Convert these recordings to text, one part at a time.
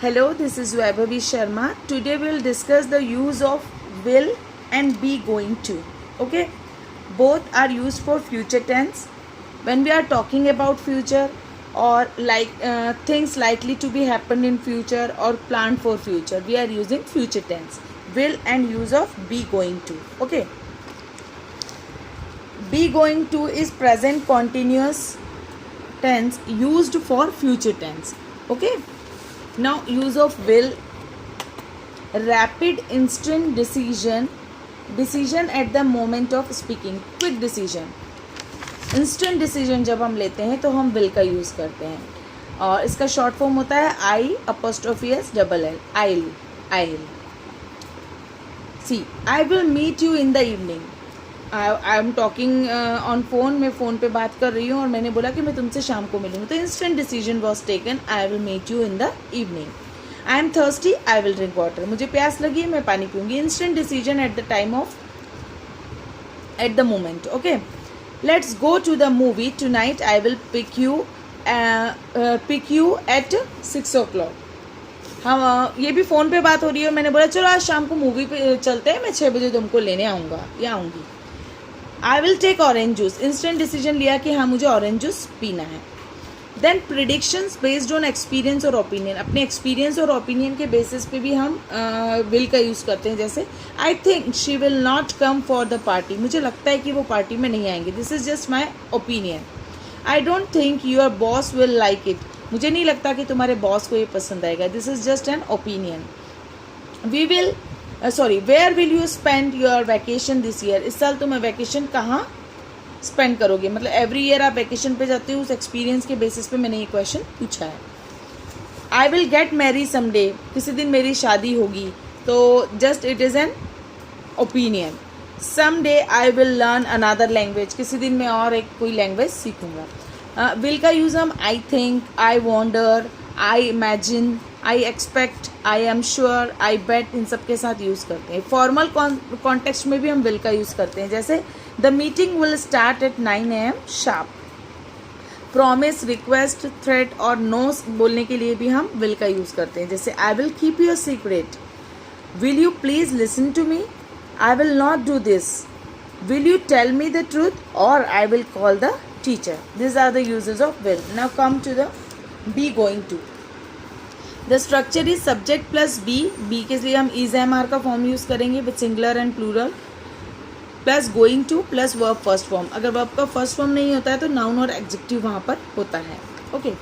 Hello, this is Vaibhavi Sharma. Today we will discuss the use of will and be going to. Okay, both are used for future tense. When we are talking about future or things likely to be happen in future or planned for future, we are using future tense. Will and use of be going to. Okay, be going to is present continuous tense used for future tense. Okay. Now use of will, rapid instant decision at the moment of speaking, quick decision. Instant decision जब हम लेते हैं तो हम will का use करते हैं और इसका शॉर्ट फॉर्म होता है I'_S_L I'll see I will meet you in the evening. I am talking on phone, मैं फ़ोन पे बात कर रही हूँ और मैंने बोला कि मैं तुमसे शाम को मिलूँगी, तो instant decision was taken I will meet you in the evening. I am thirsty I will drink water, मुझे प्यास लगी है मैं पानी पीऊँगी. Instant decision at the moment. Okay, let's go to the movie tonight. I will pick you at 6 o'clock. हाँ, ये भी फ़ोन पे बात हो रही है. मैंने बोला चलो आज शाम को मूवी पे चलते हैं, मैं 6 बजे तुमको लेने आऊँगा या आऊँगी. I will take orange juice, instant decision लिया कि हाँ मुझे ऑरेंज जूस पीना है. Then predictions based on experience और ओपिनियन, अपने एक्सपीरियंस और ओपिनियन के बेसिस पे भी हम विल का यूज़ करते हैं. जैसे I think she will not come for the party, मुझे लगता है कि वो पार्टी में नहीं आएंगे. This is just my opinion. I don't think your boss will like it, मुझे नहीं लगता कि तुम्हारे बॉस को ये पसंद आएगा. This is just an opinion. Where will you spend your vacation this year, इस साल तुम्हें वैकेशन कहाँ स्पेंड करोगे. मतलब एवरी ईयर आप वैकेशन पे जाते हो, उस एक्सपीरियंस के बेसिस पे मैंने ये क्वेश्चन पूछा है. I will get marry someday, किसी दिन मेरी शादी होगी, तो just it is an opinion. Someday I will learn another language, किसी दिन मैं और एक कोई लैंग्वेज सीखूंगा. विल का यूज़ हम I think, I wonder, I imagine, I expect, I am sure, I bet, इन सब के साथ यूज़ करते हैं. फॉर्मल कॉन्टेक्स्ट में भी हम विल का यूज़ करते हैं. जैसे the meeting will start at 9 AM sharp. Promise, request, threat और नो बोलने के लिए भी हम विल का यूज़ करते हैं. जैसे I will keep your secret, will you please listen to me, I will not do this, will you tell me the truth और I will call the teacher. This are the usages of will. Now come to the be going to. The structure is subject plus be के लिए हम is am are का form use करेंगे with singular and plural, plus going to plus verb first form. अगर verb का first form नहीं होता है तो नाउन और एडजेक्टिव वहाँ पर होता है. Okay,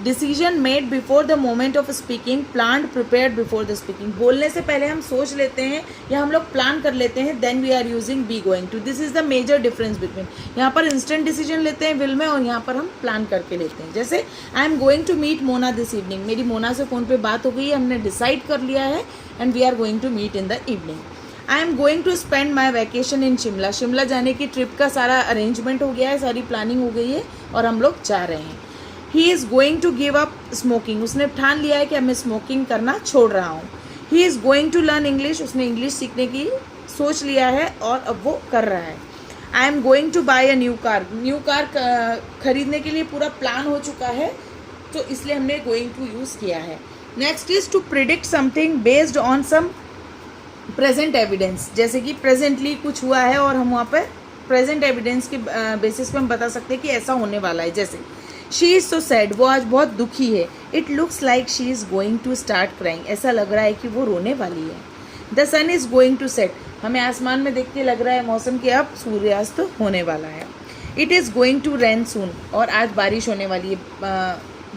decision made before the moment of speaking, plan prepared before the speaking. बोलने से पहले हम सोच लेते हैं या हम लोग प्लान कर लेते हैं, then we are using be going to. This is the major difference between. यहाँ पर इंस्टेंट डिसीजन लेते हैं विल में और यहाँ पर हम प्लान करके लेते हैं. जैसे I am going to meet Mona this evening, मेरी मोना से फ़ोन पे बात हो गई है, हमने डिसाइड कर लिया है and we are going to meet in the evening. I am going to spend my vacation in Shimla, Shimla जाने की ट्रिप का सारा अरेंजमेंट हो गया है, सारी प्लानिंग हो गई है और हम लोग जा रहे हैं. He is going to give up smoking, उसने ठान लिया है कि अब मैं स्मोकिंग करना छोड़ रहा हूँ. He is going to learn English, उसने इंग्लिश सीखने की सोच लिया है और अब वो कर रहा है. आई am going two by a new car, new car खरीदने के लिए पूरा प्लान हो चुका है तो इसलिए हमने गोइंग टू यूज़ किया है. Next is to predict something based on some present evidence, जैसे कि प्रेजेंटली कुछ हुआ है और हम वहाँ पर प्रेजेंट एविडेंस के बेसिस पे हम बता सकते हैं कि ऐसा होने वाला है. जैसे शी इज़ सो सैड, वो आज बहुत दुखी है. It looks like she is going to start crying, ऐसा लग रहा है कि वो रोने वाली है. The sun is going to set, हमें आसमान में देख के लग रहा है मौसम कि अब सूर्यास्त होने वाला है. It is going to rain soon, और आज बारिश होने वाली है,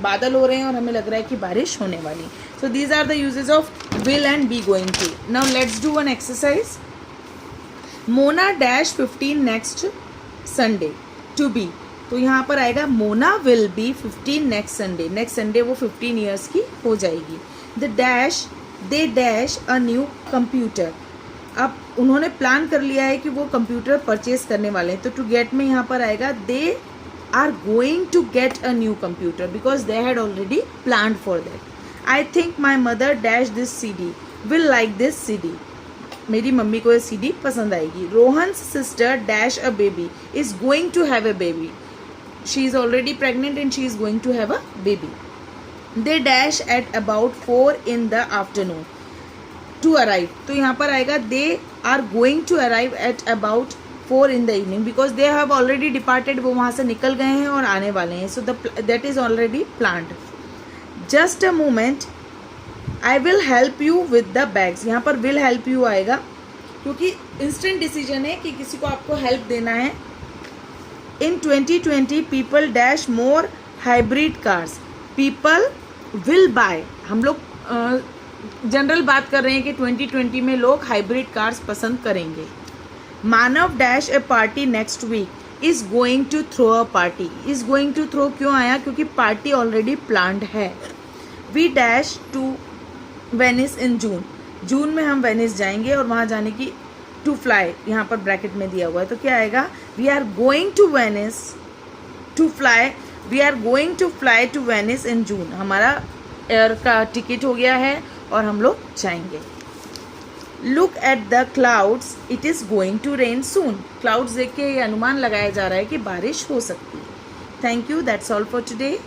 बादल हो रहे हैं और हमें लग रहा है कि बारिश होने वाली. So these are the uses of will and be going to. Now let's do one exercise. Mona dash 15 next Sunday to be, तो यहाँ पर आएगा Mona will be 15 next Sunday. Next Sunday वो 15 ईयर्स की हो जाएगी. The dash they dash a new computer, अब उन्होंने प्लान कर लिया है कि वो कंप्यूटर परचेज करने वाले हैं, तो टू गेट में यहाँ पर आएगा दे are going to get a new computer because they had already planned for that. I think my mother dash this CD will like this CD, मेरी मम्मी को ये CD पसंद आएगी. Rohan's sister dash a baby is going to have a baby, she is already pregnant and she is going to have a baby. They dash at about 4 in the afternoon to arrive. तो यहाँ पर आएगा they are going to arrive at about 4 in the evening because they have already departed. वो वहाँ से निकल गए हैं और आने वाले हैं. So that is already planned. Just a moment, I will help you with the bags. यहाँ पर विल हेल्प यू आएगा क्योंकि इंस्टेंट डिसीजन है कि किसी को आपको हेल्प देना है. इन 2020 people dash more hybrid cars. People will buy. हम लोग जनरल बात कर रहे हैं कि 2020 में लोग हाइब्रिड कार्स पसंद करेंगे. Manav dash a party next week. Is going to throw a party. Is going to throw क्यों आया? क्योंकि पार्टी ऑलरेडी प्लान्ड है. We dash to Venice in June. June में हम वेनिस जाएंगे और वहाँ जाने की टू फ्लाई यहाँ पर ब्रैकेट में दिया हुआ है. तो क्या आएगा? We are going to Venice to fly. We are going to fly to Venice in June. हमारा एयर का टिकट हो गया है और हम लोग जाएंगे. Look at the clouds, it is going to rain soon. Clouds देख के ये अनुमान लगाया जा रहा है कि बारिश हो सकती है. Thank you. That's all for today.